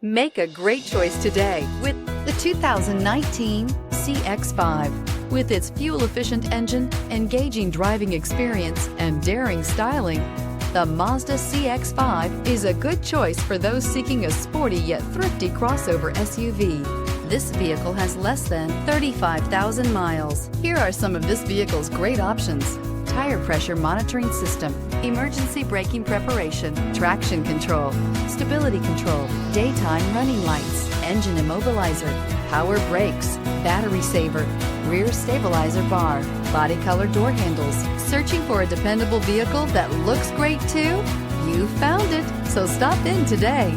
Make a great choice today with the 2019 CX-5. With its fuel-efficient engine, engaging driving experience, and daring styling, the Mazda CX-5 is a good choice for those seeking a sporty yet thrifty crossover SUV. This vehicle has less than 35,000 miles. Here are some of this vehicle's great options: tire pressure monitoring system, emergency braking preparation, traction control, stability control, daytime running lights, engine immobilizer, power brakes, battery saver, rear stabilizer bar, body color door handles. Searching for a dependable vehicle that looks great too? You found it, so stop in today.